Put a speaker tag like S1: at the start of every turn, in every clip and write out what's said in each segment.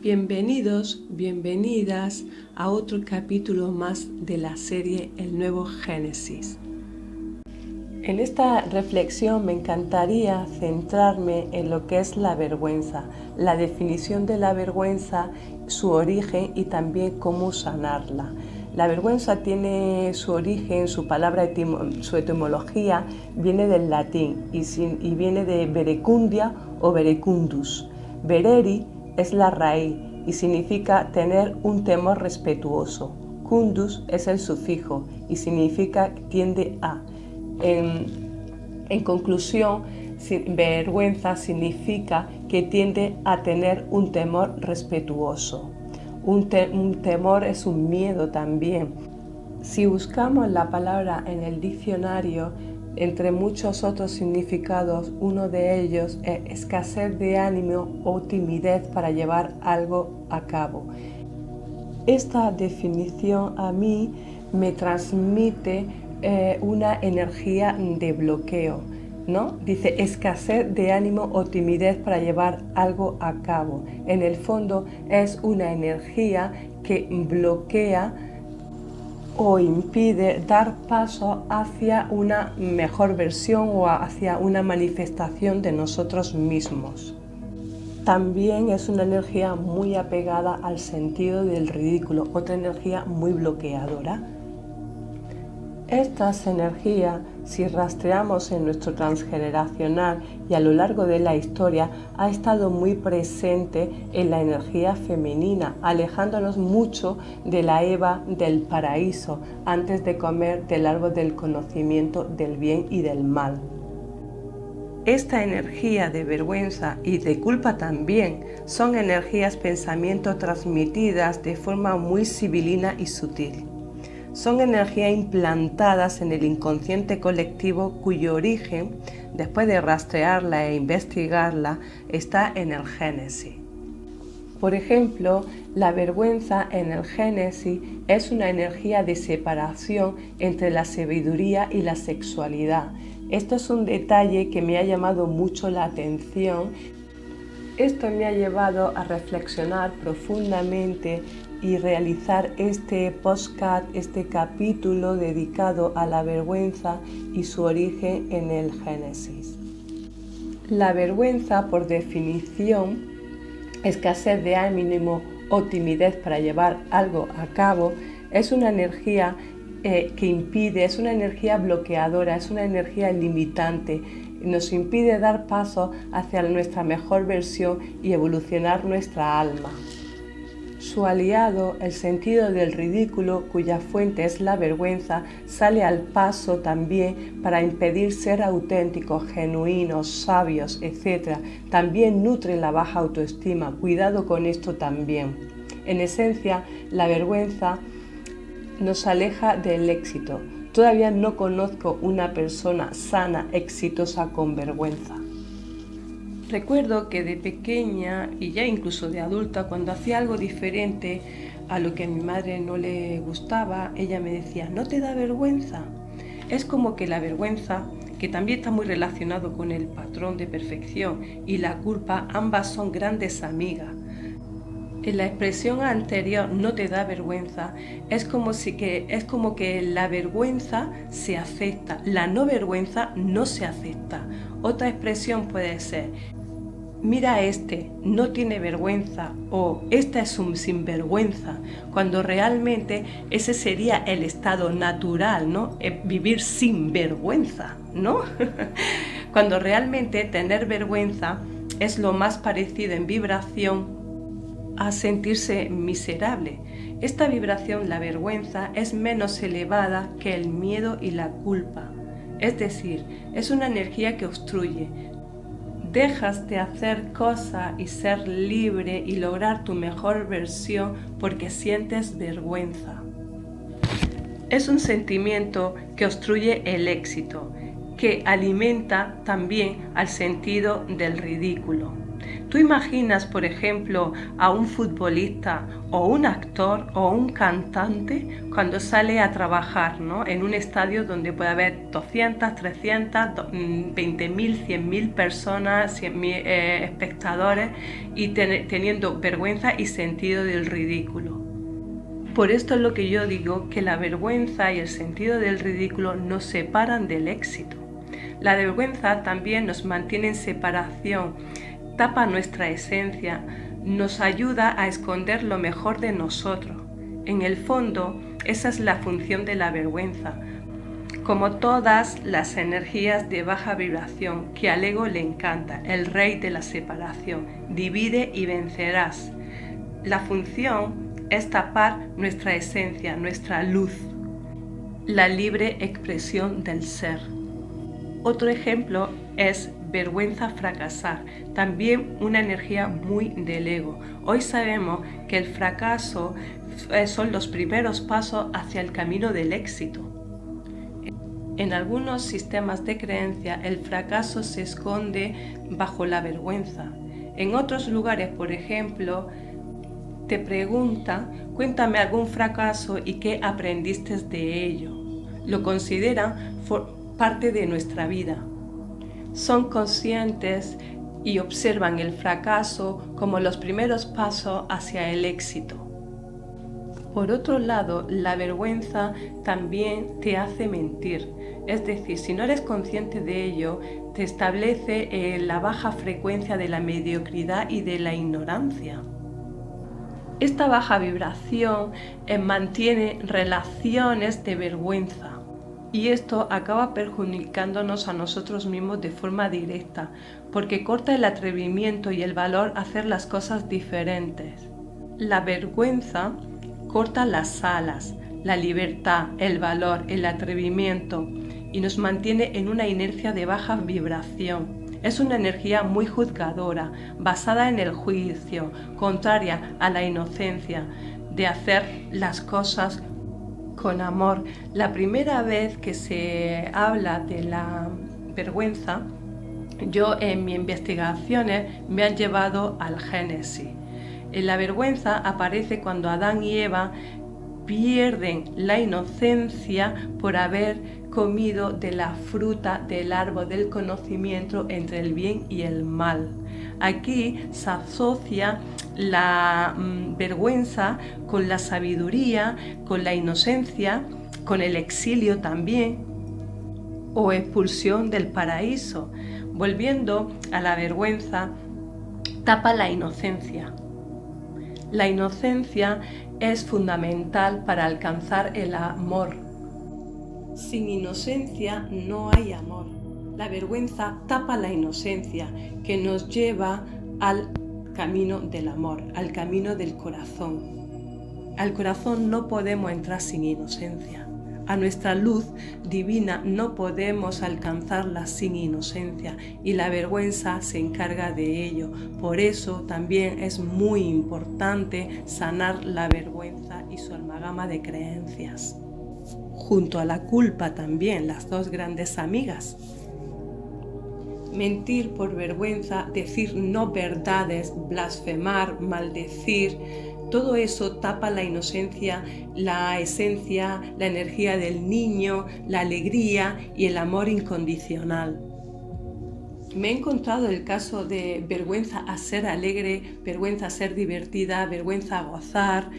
S1: Bienvenidos, bienvenidas a otro capítulo más de la serie El Nuevo Génesis. En esta reflexión me encantaría centrarme en lo que es la vergüenza, la definición de la vergüenza, su origen y también cómo sanarla. La vergüenza tiene su origen, su palabra, su etimología viene del latín y viene de verecundia o verecundus. Vereri es la raíz y significa tener un temor respetuoso. Cundus es el sufijo y significa tiende a. En conclusión, vergüenza significa que tiende a tener un temor respetuoso. Un temor es un miedo también. Si buscamos la palabra en el diccionario, entre muchos otros significados, uno de ellos es escasez de ánimo o timidez para llevar algo a cabo. Esta definición a mí me transmite una energía de bloqueo, ¿no? Dice escasez de ánimo o timidez para llevar algo a cabo. En el fondo es una energía que bloquea o impide dar paso hacia una mejor versión o hacia una manifestación de nosotros mismos. También es una energía muy apegada al sentido del ridículo, otra energía muy bloqueadora. Estas energías, si rastreamos en nuestro transgeneracional y a lo largo de la historia, ha estado muy presente en la energía femenina, alejándonos mucho de la Eva del paraíso, antes de comer del árbol del conocimiento del bien y del mal. Esta energía de vergüenza y de culpa también son energías pensamiento transmitidas de forma muy sibilina y sutil. Son energías implantadas en el inconsciente colectivo cuyo origen, después de rastrearla e investigarla, está en el Génesis. Por ejemplo, la vergüenza en el Génesis es una energía de separación entre la sabiduría y la sexualidad. Esto es un detalle que me ha llamado mucho la atención. Esto me ha llevado a reflexionar profundamente y realizar este podcast, este capítulo dedicado a la vergüenza y su origen en el Génesis. La vergüenza, por definición, escasez de ánimo o timidez para llevar algo a cabo, es una energía que impide, es una energía bloqueadora, es una energía limitante. Nos impide dar paso hacia nuestra mejor versión y evolucionar nuestra alma. Su aliado, el sentido del ridículo, cuya fuente es la vergüenza, sale al paso también para impedir ser auténticos, genuinos, sabios, etc. También nutre la baja autoestima. Cuidado con esto también. En esencia, la vergüenza nos aleja del éxito. Todavía no conozco una persona sana, exitosa, con vergüenza. Recuerdo que de pequeña y ya incluso de adulta, cuando hacía algo diferente a lo que a mi madre no le gustaba, ella me decía, ¿no te da vergüenza? Es como que la vergüenza, que también está muy relacionado con el patrón de perfección, y la culpa, ambas son grandes amigas. En la expresión anterior, no te da vergüenza, es como que la vergüenza se acepta, la no vergüenza no se acepta. Otra expresión puede ser, mira no tiene vergüenza, o esta es un sinvergüenza, cuando realmente ese sería el estado natural, ¿no? Vivir sin vergüenza, ¿no? Cuando realmente tener vergüenza es lo más parecido en vibración a sentirse miserable. Esta vibración, la vergüenza, es menos elevada que el miedo y la culpa. Es decir, es una energía que obstruye. Dejas de hacer cosas y ser libre y lograr tu mejor versión porque sientes vergüenza. Es un sentimiento que obstruye el éxito, que alimenta también al sentido del ridículo. ¿Tú imaginas, por ejemplo, a un futbolista o un actor o un cantante cuando sale a trabajar, ¿no?, en un estadio donde puede haber 200, 300, 20.000, 100.000 personas, 100.000 espectadores y teniendo vergüenza y sentido del ridículo? Por esto es lo que yo digo, que la vergüenza y el sentido del ridículo nos separan del éxito. La vergüenza también nos mantiene en separación, tapa nuestra esencia, nos ayuda a esconder lo mejor de nosotros. En el fondo, esa es la función de la vergüenza. Como todas las energías de baja vibración que al ego le encanta, el rey de la separación, divide y vencerás. La función es tapar nuestra esencia, nuestra luz, la libre expresión del ser. Otro ejemplo es vergüenza fracasar, también una energía muy del ego. Hoy sabemos que el fracaso son los primeros pasos hacia el camino del éxito. En algunos sistemas de creencia el fracaso se esconde bajo la vergüenza. En otros lugares, por ejemplo, te preguntan: cuéntame algún fracaso y qué aprendiste de ello. Lo consideran parte de nuestra vida. Son conscientes y observan el fracaso como los primeros pasos hacia el éxito. Por otro lado, la vergüenza también te hace mentir. Es decir, si no eres consciente de ello, te establece la baja frecuencia de la mediocridad y de la ignorancia. Esta baja vibración mantiene relaciones de vergüenza. Y esto acaba perjudicándonos a nosotros mismos de forma directa, porque corta el atrevimiento y el valor a hacer las cosas diferentes. La vergüenza corta las alas, la libertad, el valor, el atrevimiento y nos mantiene en una inercia de baja vibración. Es una energía muy juzgadora, basada en el juicio, contraria a la inocencia de hacer las cosas con amor. La primera vez que se habla de la vergüenza, yo en mis investigaciones me han llevado al Génesis. La vergüenza aparece cuando Adán y Eva pierden la inocencia por haber comido de la fruta del árbol del conocimiento entre el bien y el mal. Aquí se asocia la vergüenza con la sabiduría, con la inocencia, con el exilio también, o expulsión del paraíso. Volviendo a la vergüenza, tapa la inocencia. La inocencia es fundamental para alcanzar el amor. Sin inocencia no hay amor. La vergüenza tapa la inocencia, que nos lleva al camino del amor, al camino del corazón. Al corazón no podemos entrar sin inocencia. A nuestra luz divina no podemos alcanzarla sin inocencia y la vergüenza se encarga de ello. Por eso también es muy importante sanar la vergüenza y su amalgama de creencias. Junto a la culpa también, las dos grandes amigas. Mentir por vergüenza, decir no verdades, blasfemar, maldecir, todo eso tapa la inocencia, la esencia, la energía del niño, la alegría y el amor incondicional. Me he encontrado el caso de vergüenza a ser alegre, vergüenza a ser divertida, vergüenza a gozar.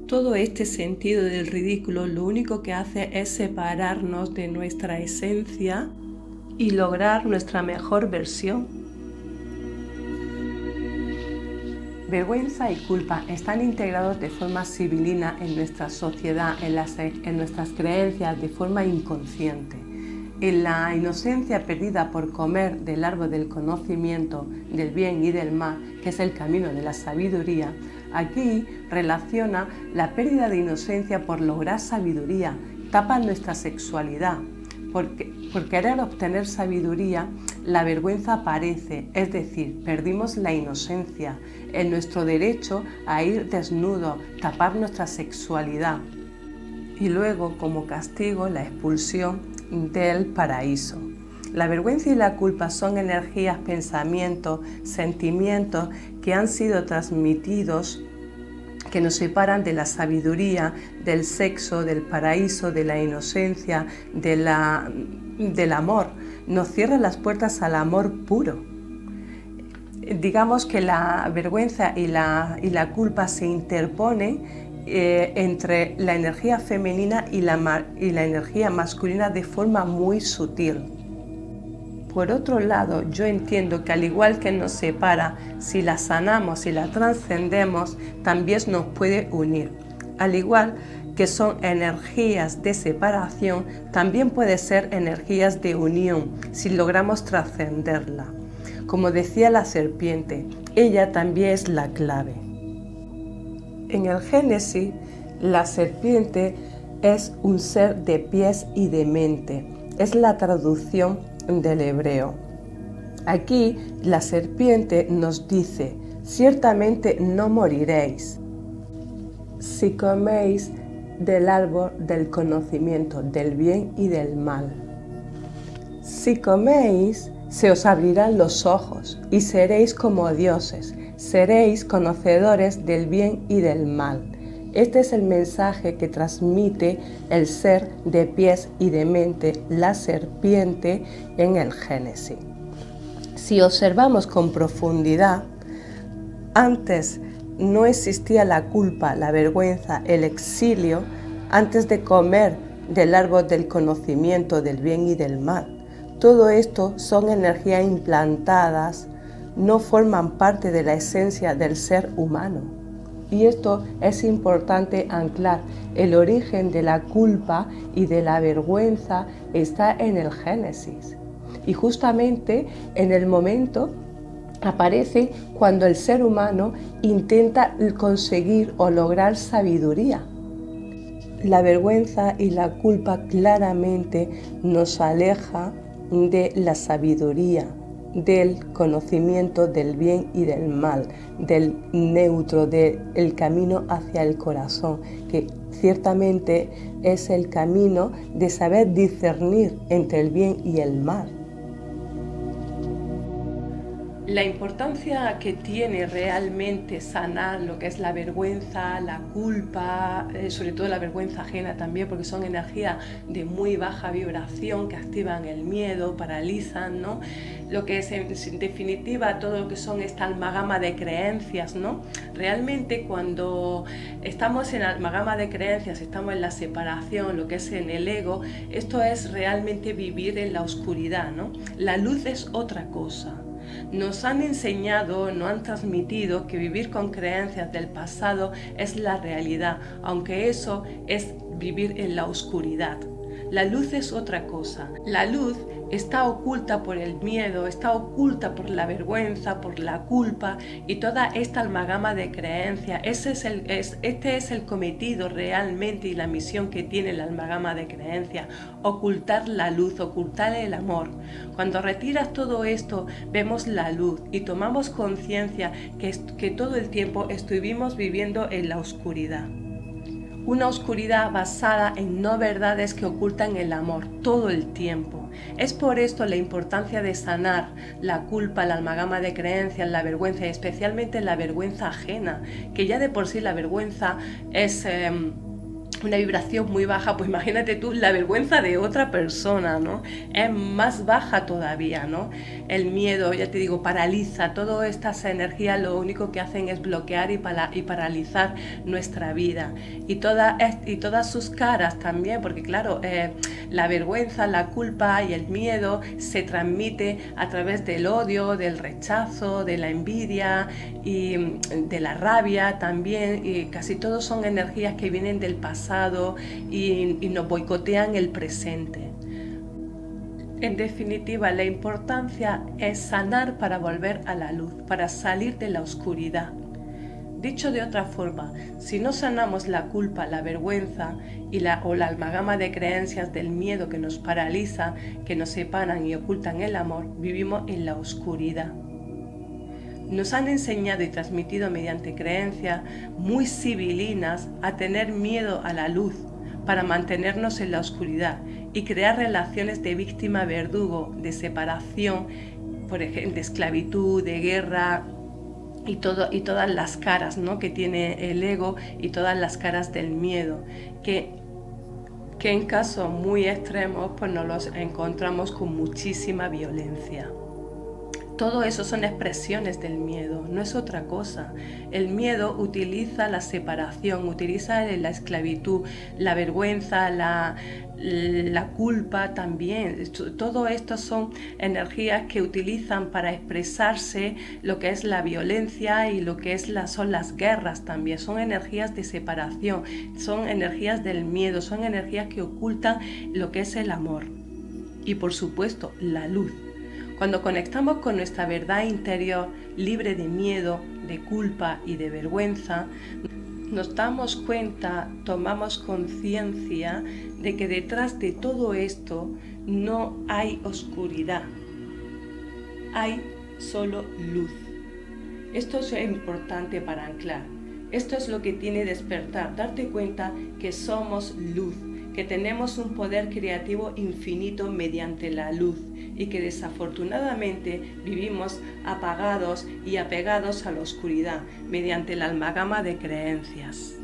S1: Todo este sentido del ridículo lo único que hace es separarnos de nuestra esencia y lograr nuestra mejor versión. Vergüenza y culpa están integrados de forma sibilina en nuestra sociedad, en nuestras creencias, de forma inconsciente. En la inocencia perdida por comer del árbol del conocimiento, del bien y del mal, que es el camino de la sabiduría, aquí relaciona la pérdida de inocencia por lograr sabiduría, tapa nuestra sexualidad. Por querer obtener sabiduría, la vergüenza aparece, es decir, perdimos la inocencia, en nuestro derecho a ir desnudos, tapar nuestra sexualidad. Y luego, como castigo, la expulsión del paraíso. La vergüenza y la culpa son energías, pensamientos, sentimientos que han sido transmitidos, que nos separan de la sabiduría, del sexo, del paraíso, de la inocencia, del amor. Nos cierran las puertas al amor puro. Digamos que la vergüenza y la culpa se interponen entre la energía femenina y la energía masculina de forma muy sutil. Por otro lado, yo entiendo que al igual que nos separa, si la sanamos y la trascendemos, también nos puede unir. Al igual que son energías de separación, también puede ser energías de unión si logramos trascenderla. Como decía la serpiente, ella también es la clave. En el Génesis, la serpiente es un ser de pies y de mente. Es la traducción del hebreo. Aquí la serpiente nos dice: ciertamente no moriréis si coméis del árbol del conocimiento del bien y del mal. Si coméis, se os abrirán los ojos y seréis como dioses, seréis conocedores del bien y del mal. Este es el mensaje que transmite el ser de pies y de mente, la serpiente, en el Génesis. Si observamos con profundidad, antes no existía la culpa, la vergüenza, el exilio, antes de comer del árbol del conocimiento del bien y del mal. Todo esto son energías implantadas, no forman parte de la esencia del ser humano. Y esto es importante anclar. El origen de la culpa y de la vergüenza está en el Génesis. Y justamente en el momento aparece cuando el ser humano intenta conseguir o lograr sabiduría. La vergüenza y la culpa claramente nos aleja de la sabiduría, del conocimiento del bien y del mal, del neutro, del camino hacia el corazón, que ciertamente es el camino de saber discernir entre el bien y el mal. La importancia que tiene realmente sanar lo que es la vergüenza, la culpa, sobre todo la vergüenza ajena también, porque son energías de muy baja vibración que activan el miedo, paralizan, ¿no? Lo que es en definitiva todo lo que son esta amalgama de creencias, ¿no? Realmente cuando estamos en amalgama de creencias, estamos en la separación, lo que es en el ego, esto es realmente vivir en la oscuridad, ¿no? La luz es otra cosa. Nos han enseñado, nos han transmitido que vivir con creencias del pasado es la realidad, aunque eso es vivir en la oscuridad. La luz es otra cosa. La luz está oculta por el miedo, está oculta por la vergüenza, por la culpa y toda esta amalgama de creencias. Este es el cometido realmente y la misión que tiene la amalgama de creencias: ocultar la luz, ocultar el amor. Cuando retiras todo esto, vemos la luz y tomamos conciencia que todo el tiempo estuvimos viviendo en la oscuridad. Una oscuridad basada en no verdades que ocultan el amor todo el tiempo. Es por esto la importancia de sanar la culpa, la amalgama de creencias, la vergüenza, y especialmente la vergüenza ajena, que ya de por sí la vergüenza es una vibración muy baja. Pues imagínate tú la vergüenza de otra persona, ¿no? Es más baja todavía, ¿no? El miedo, ya te digo, paraliza. Todas estas energías lo único que hacen es bloquear y paralizar nuestra vida. Y todas sus caras también, porque claro, la vergüenza, la culpa y el miedo se transmite a través del odio, del rechazo, de la envidia y de la rabia también. Y casi todos son energías que vienen del pasado y nos boicotean el presente. En definitiva, la importancia es sanar para volver a la luz, para salir de la oscuridad. Dicho de otra forma, si no sanamos la culpa, la vergüenza o la amalgama de creencias del miedo que nos paraliza, que nos separan y ocultan el amor, vivimos en la oscuridad. Nos han enseñado y transmitido mediante creencias muy civilinas a tener miedo a la luz, para mantenernos en la oscuridad y crear relaciones de víctima-verdugo, de separación, por ejemplo, de esclavitud, de guerra y todas las caras, ¿no?, que tiene el ego y todas las caras del miedo, que en casos muy extremos pues nos los encontramos con muchísima violencia. Todo eso son expresiones del miedo, no es otra cosa. El miedo utiliza la separación, utiliza la esclavitud, la vergüenza, la culpa también. Todo esto son energías que utilizan para expresarse lo que es la violencia y lo que son las guerras también. Son energías de separación, son energías del miedo, son energías que ocultan lo que es el amor. Y por supuesto, la luz. Cuando conectamos con nuestra verdad interior, libre de miedo, de culpa y de vergüenza, nos damos cuenta, tomamos conciencia de que detrás de todo esto no hay oscuridad, hay solo luz. Esto es importante para anclar. Esto es lo que tiene despertar, darte cuenta que somos luz, que tenemos un poder creativo infinito mediante la luz y que desafortunadamente vivimos apagados y apegados a la oscuridad mediante la amalgama de creencias.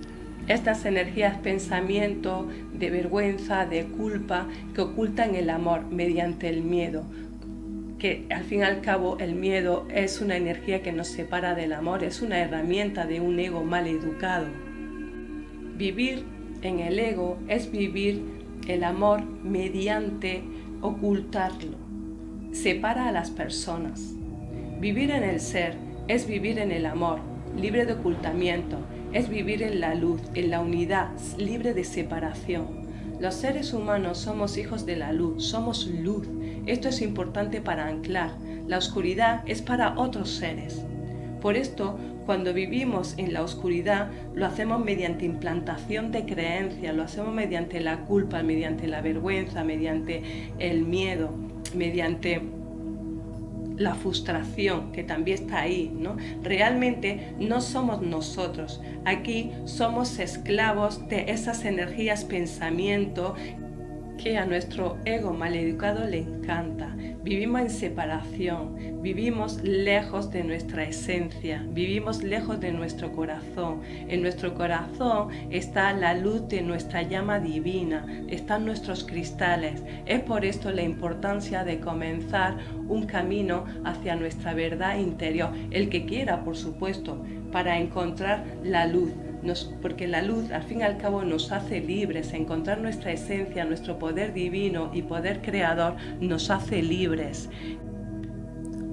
S1: Estas energías pensamiento, de vergüenza, de culpa, que ocultan el amor mediante el miedo, que al fin y al cabo el miedo es una energía que nos separa del amor, es una herramienta de un ego mal educado. Vivir en el ego es vivir el amor mediante ocultarlo. Separa a las personas. Vivir en el ser es vivir en el amor, libre de ocultamiento, es vivir en la luz, en la unidad, libre de separación. Los seres humanos somos hijos de la luz, somos luz. Esto es importante para anclar. La oscuridad es para otros seres. Por esto, cuando vivimos en la oscuridad, lo hacemos mediante implantación de creencias, lo hacemos mediante la culpa, mediante la vergüenza, mediante el miedo, mediante la frustración, que también está ahí, ¿no? Realmente no somos nosotros. Aquí somos esclavos de esas energías, pensamiento, que a nuestro ego maleducado le encanta. Vivimos en separación, vivimos lejos de nuestra esencia, vivimos lejos de nuestro corazón. En nuestro corazón está la luz de nuestra llama divina, están nuestros cristales. Es por esto la importancia de comenzar un camino hacia nuestra verdad interior, el que quiera, por supuesto, para encontrar la luz. Porque la luz al fin y al cabo nos hace libres, encontrar nuestra esencia, nuestro poder divino y poder creador nos hace libres.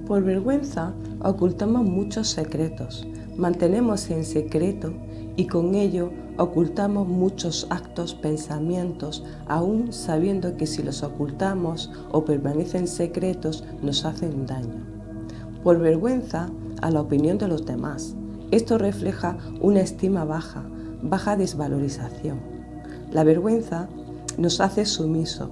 S1: Por vergüenza ocultamos muchos secretos, mantenemos en secreto y con ello ocultamos muchos actos, pensamientos, aún sabiendo que si los ocultamos o permanecen secretos nos hacen daño. Por vergüenza a la opinión de los demás. Esto refleja una estima baja, baja desvalorización. La vergüenza nos hace sumiso,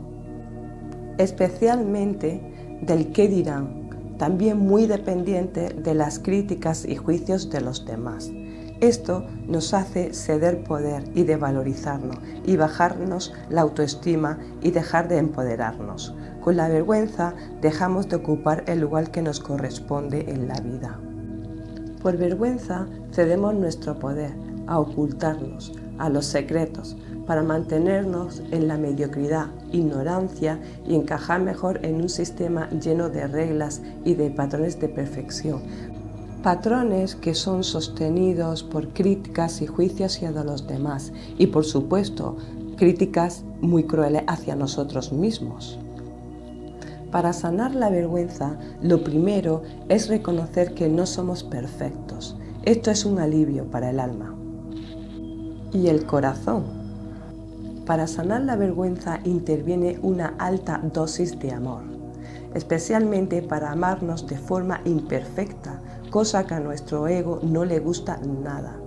S1: especialmente del qué dirán, también muy dependiente de las críticas y juicios de los demás. Esto nos hace ceder poder y devalorizarnos y bajarnos la autoestima y dejar de empoderarnos. Con la vergüenza dejamos de ocupar el lugar que nos corresponde en la vida. Por vergüenza cedemos nuestro poder a ocultarnos, a los secretos, para mantenernos en la mediocridad, ignorancia y encajar mejor en un sistema lleno de reglas y de patrones de perfección. Patrones que son sostenidos por críticas y juicios hacia los demás y, por supuesto, críticas muy crueles hacia nosotros mismos. Para sanar la vergüenza, lo primero es reconocer que no somos perfectos. Esto es un alivio para el alma. Y el corazón. Para sanar la vergüenza interviene una alta dosis de amor, especialmente para amarnos de forma imperfecta, cosa que a nuestro ego no le gusta nada.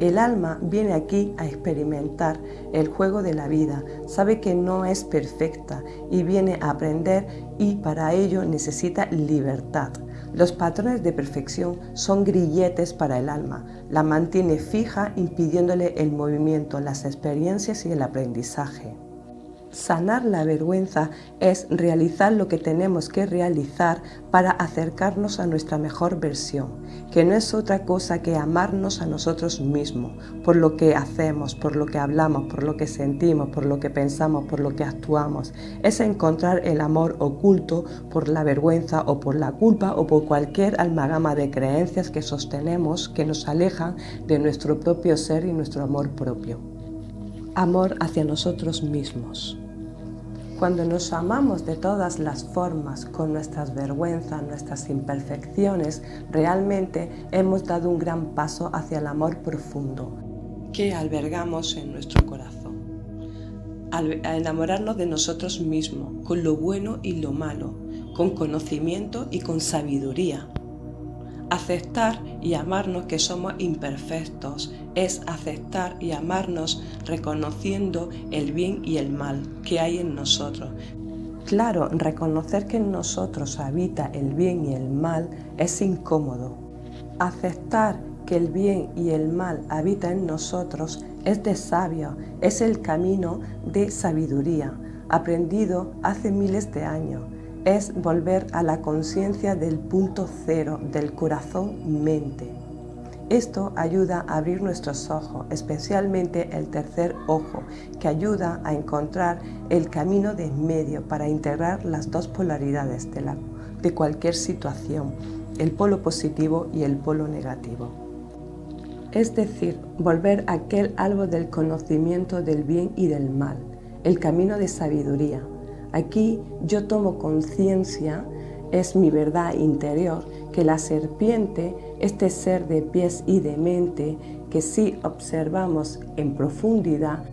S1: El alma viene aquí a experimentar el juego de la vida, sabe que no es perfecta y viene a aprender y para ello necesita libertad. Los patrones de perfección son grilletes para el alma, la mantiene fija impidiéndole el movimiento, las experiencias y el aprendizaje. Sanar la vergüenza es realizar lo que tenemos que realizar para acercarnos a nuestra mejor versión, que no es otra cosa que amarnos a nosotros mismos, por lo que hacemos, por lo que hablamos, por lo que sentimos, por lo que pensamos, por lo que actuamos. Es encontrar el amor oculto por la vergüenza o por la culpa o por cualquier amalgama de creencias que sostenemos que nos alejan de nuestro propio ser y nuestro amor propio. Amor hacia nosotros mismos. Cuando nos amamos de todas las formas, con nuestras vergüenzas, nuestras imperfecciones, realmente hemos dado un gran paso hacia el amor profundo que albergamos en nuestro corazón. A enamorarnos de nosotros mismos, con lo bueno y lo malo, con conocimiento y con sabiduría. Aceptar y amarnos que somos imperfectos es aceptar y amarnos reconociendo el bien y el mal que hay en nosotros. Claro, reconocer que en nosotros habita el bien y el mal es incómodo. Aceptar que el bien y el mal habita en nosotros es de sabio, es el camino de sabiduría, aprendido hace miles de años. Es volver a la conciencia del punto cero, del corazón-mente. Esto ayuda a abrir nuestros ojos, especialmente el tercer ojo, que ayuda a encontrar el camino de en medio para integrar las dos polaridades de cualquier situación, el polo positivo y el polo negativo. Es decir, volver a aquel árbol del conocimiento del bien y del mal, el camino de sabiduría. Aquí yo tomo conciencia, es mi verdad interior, que la serpiente, este ser de pies y de mente, que si observamos en profundidad,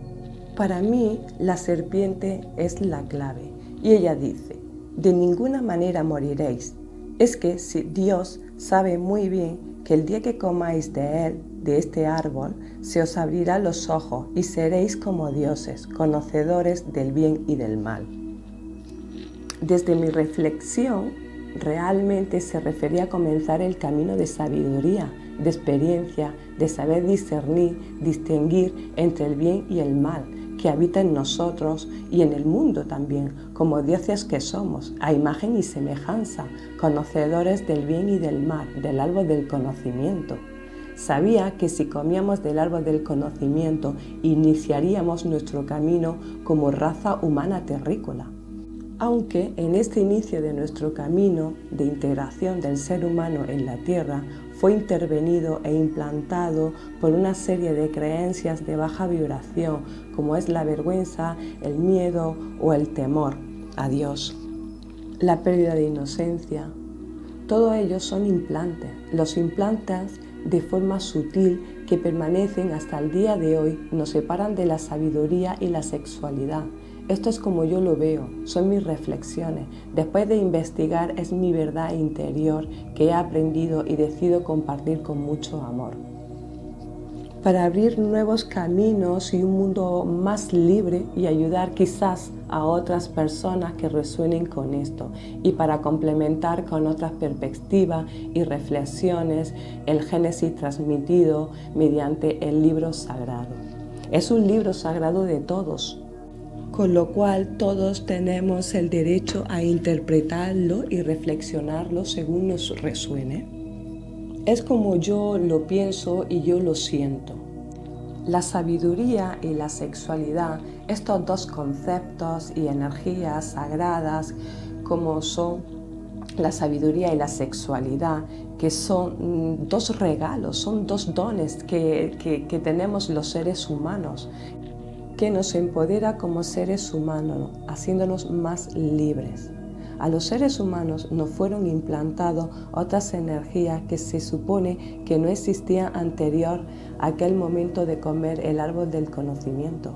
S1: para mí la serpiente es la clave. Y ella dice, de ninguna manera moriréis. Es que si Dios sabe muy bien que el día que comáis de él, de este árbol, se os abrirá los ojos y seréis como dioses, conocedores del bien y del mal. Desde mi reflexión, realmente se refería a comenzar el camino de sabiduría, de experiencia, de saber discernir, distinguir entre el bien y el mal que habita en nosotros y en el mundo también, como dioses que somos, a imagen y semejanza, conocedores del bien y del mal, del árbol del conocimiento. Sabía que si comíamos del árbol del conocimiento, iniciaríamos nuestro camino como raza humana terrícola. Aunque en este inicio de nuestro camino de integración del ser humano en la Tierra fue intervenido e implantado por una serie de creencias de baja vibración, como es la vergüenza, el miedo o el temor a Dios, la pérdida de inocencia. Todo ello son implantes. Los implantes de forma sutil que permanecen hasta el día de hoy nos separan de la sabiduría y la sexualidad. Esto es como yo lo veo, son mis reflexiones. Después de investigar es mi verdad interior que he aprendido y decido compartir con mucho amor. Para abrir nuevos caminos y un mundo más libre y ayudar quizás a otras personas que resuenen con esto y para complementar con otras perspectivas y reflexiones el Génesis transmitido mediante el libro sagrado. Es un libro sagrado de todos, con lo cual todos tenemos el derecho a interpretarlo y reflexionarlo según nos resuene. Es como yo lo pienso y yo lo siento. La sabiduría y la sexualidad, estos dos conceptos y energías sagradas como son la sabiduría y la sexualidad, que son dos regalos, son dos dones que tenemos los seres humanos, que nos empodera como seres humanos, haciéndonos más libres. A los seres humanos nos fueron implantadas otras energías que se supone que no existían anterior a aquel momento de comer el árbol del conocimiento.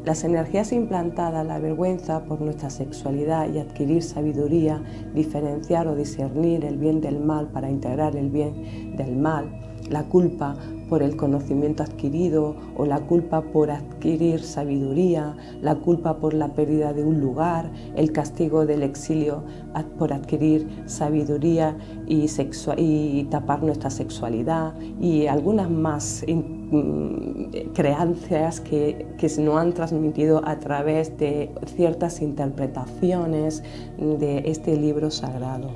S1: Las energías implantadas, la vergüenza por nuestra sexualidad y adquirir sabiduría, diferenciar o discernir el bien del mal para integrar el bien del mal, La culpa por el conocimiento adquirido o la culpa por adquirir sabiduría, la culpa por la pérdida de un lugar, el castigo del exilio por adquirir sabiduría y tapar nuestra sexualidad y algunas más creencias que nos han transmitido a través de ciertas interpretaciones de este libro sagrado.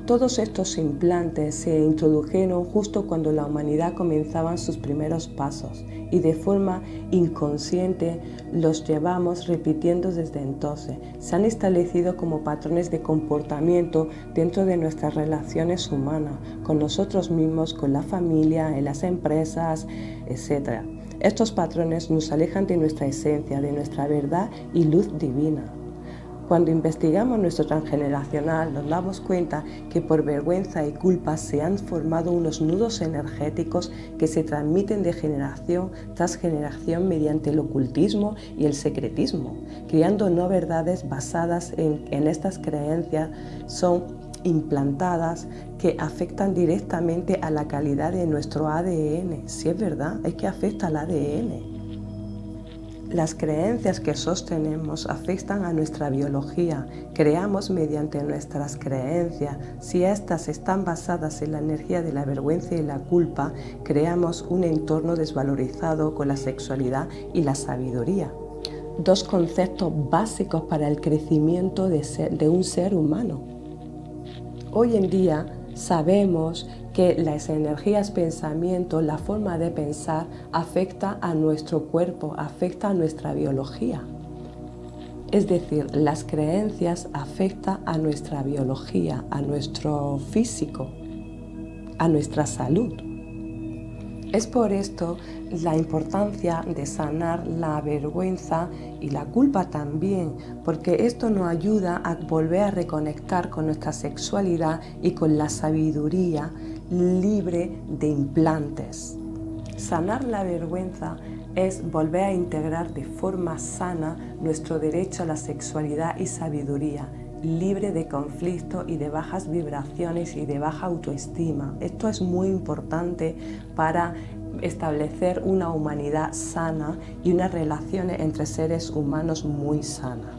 S1: Todos estos implantes se introdujeron justo cuando la humanidad comenzaba sus primeros pasos y de forma inconsciente los llevamos repitiendo desde entonces. Se han establecido como patrones de comportamiento dentro de nuestras relaciones humanas, con nosotros mismos, con la familia, en las empresas, etc. Estos patrones nos alejan de nuestra esencia, de nuestra verdad y luz divina. Cuando investigamos nuestro transgeneracional nos damos cuenta que por vergüenza y culpa se han formado unos nudos energéticos que se transmiten de generación tras generación mediante el ocultismo y el secretismo, creando no verdades basadas en estas creencias son implantadas que afectan directamente a la calidad de nuestro ADN. Si es verdad, es que afecta al ADN. Las creencias que sostenemos afectan a nuestra biología. Creamos mediante nuestras creencias. Si estas están basadas en la energía de la vergüenza y la culpa, creamos un entorno desvalorizado con la sexualidad y la sabiduría. Dos conceptos básicos para el crecimiento de un ser humano. Hoy en día sabemos que las energías pensamiento, la forma de pensar, afecta a nuestro cuerpo, afecta a nuestra biología. Es decir, las creencias afectan a nuestra biología, a nuestro físico, a nuestra salud. Es por esto la importancia de sanar la vergüenza y la culpa también, porque esto nos ayuda a volver a reconectar con nuestra sexualidad y con la sabiduría libre de implantes. Sanar la vergüenza es volver a integrar de forma sana nuestro derecho a la sexualidad y sabiduría, libre de conflicto y de bajas vibraciones y de baja autoestima. Esto es muy importante para establecer una humanidad sana y unas relaciones entre seres humanos muy sanas.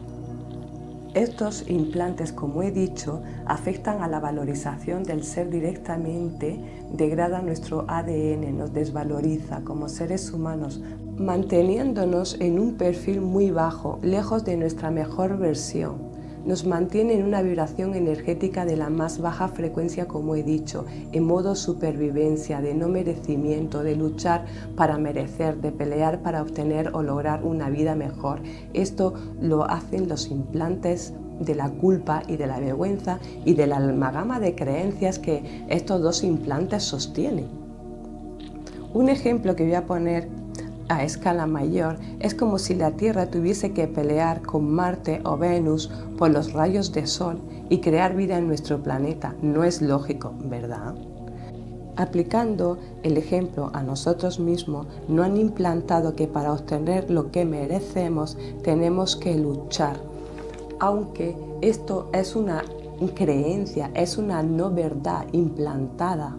S1: Estos implantes, como he dicho, afectan a la valorización del ser directamente, degrada nuestro ADN, nos desvaloriza como seres humanos, manteniéndonos en un perfil muy bajo, lejos de nuestra mejor versión. Nos mantiene en una vibración energética de la más baja frecuencia, como he dicho, en modo supervivencia, de no merecimiento, de luchar para merecer, de pelear para obtener o lograr una vida mejor. Esto lo hacen los implantes de la culpa y de la vergüenza y de la amalgama de creencias que estos dos implantes sostienen. Un ejemplo que voy a poner a escala mayor es como si la Tierra tuviese que pelear con Marte o Venus por los rayos de Sol y crear vida en nuestro planeta. No es lógico, ¿verdad? Aplicando el ejemplo a nosotros mismos, nos han implantado que para obtener lo que merecemos tenemos que luchar, aunque esto es una creencia, es una no verdad implantada.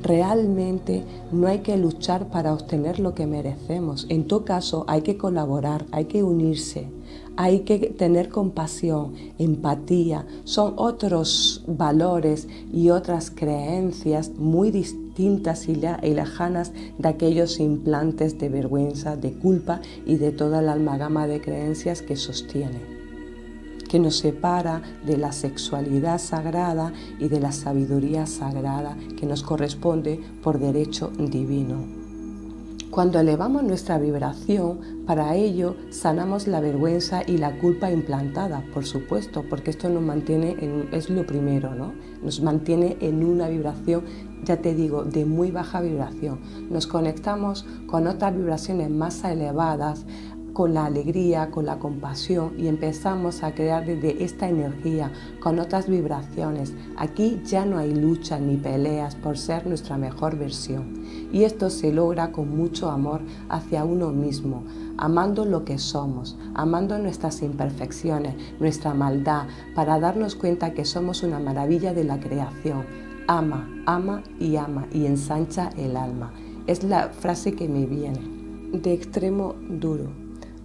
S1: Realmente no hay que luchar para obtener lo que merecemos. En todo caso, hay que colaborar, hay que unirse, hay que tener compasión, empatía. Son otros valores y otras creencias muy distintas y lejanas de aquellos implantes de vergüenza, de culpa y de toda la amalgama de creencias que sostienen, que nos separa de la sexualidad sagrada y de la sabiduría sagrada que nos corresponde por derecho divino. Cuando elevamos nuestra vibración, para ello sanamos la vergüenza y la culpa implantada, por supuesto, porque esto nos mantiene, es lo primero, ¿no? Nos mantiene en una vibración, ya te digo, de muy baja vibración. Nos conectamos con otras vibraciones más elevadas, con la alegría, con la compasión y empezamos a crear desde esta energía, con otras vibraciones. Aquí ya no hay lucha ni peleas por ser nuestra mejor versión. Y esto se logra con mucho amor hacia uno mismo, amando lo que somos, amando nuestras imperfecciones, nuestra maldad, para darnos cuenta que somos una maravilla de la creación. ama, ama y ensancha el alma. Es la frase que me viene. De extremo duro.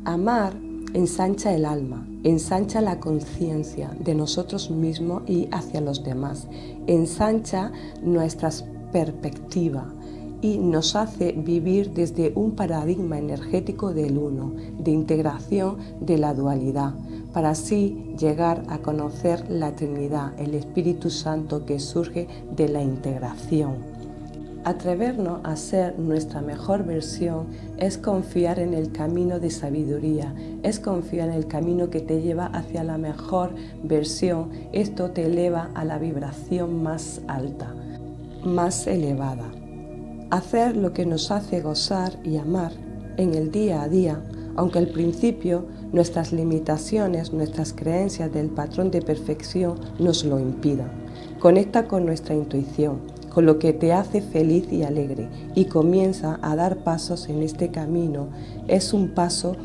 S1: Amar ensancha el alma, ensancha la conciencia de nosotros mismos y hacia los demás, ensancha nuestra perspectiva y nos hace vivir desde un paradigma energético del uno, de integración de la dualidad, para así llegar a conocer la Trinidad, el Espíritu Santo que surge de la integración. Atrevernos a ser nuestra mejor versión es confiar en el camino de sabiduría, es confiar en el camino que te lleva hacia la mejor versión. Esto te eleva a la vibración más alta, más elevada. Hacer lo que nos hace gozar y amar en el día a día, aunque al principio nuestras limitaciones, nuestras creencias del patrón de perfección nos lo impidan. Conecta con nuestra intuición, con lo que te hace feliz y alegre, y comienza a dar pasos en este camino. Es un paso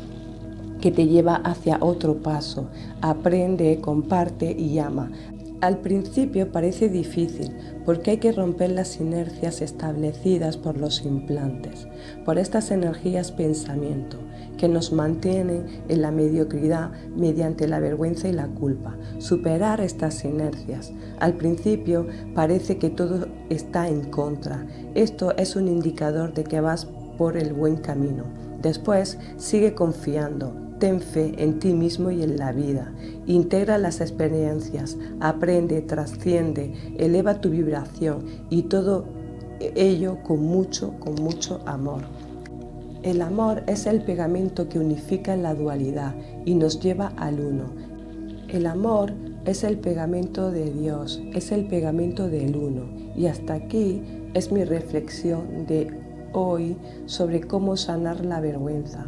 S1: que te lleva hacia otro paso. Aprende, comparte y ama. Al principio parece difícil porque hay que romper las inercias establecidas por los implantes, por estas energías pensamiento que nos mantienen en la mediocridad mediante la vergüenza y la culpa. Superar estas inercias. Al principio parece que todo está en contra. Esto es un indicador de que vas por el buen camino. Después sigue confiando. Ten fe en ti mismo y en la vida. Integra las experiencias, aprende, trasciende, eleva tu vibración y todo ello con mucho amor. El amor es el pegamento que unifica la dualidad y nos lleva al uno. El amor es el pegamento de Dios, es el pegamento del uno. Y hasta aquí es mi reflexión de hoy sobre cómo sanar la vergüenza.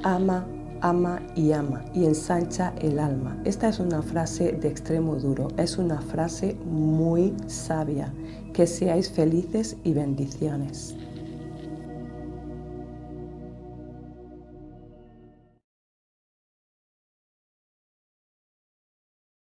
S1: Ama, ama y ensancha el alma. Esta es una frase de extremo duro, es una frase muy sabia. Que seáis felices y bendiciones.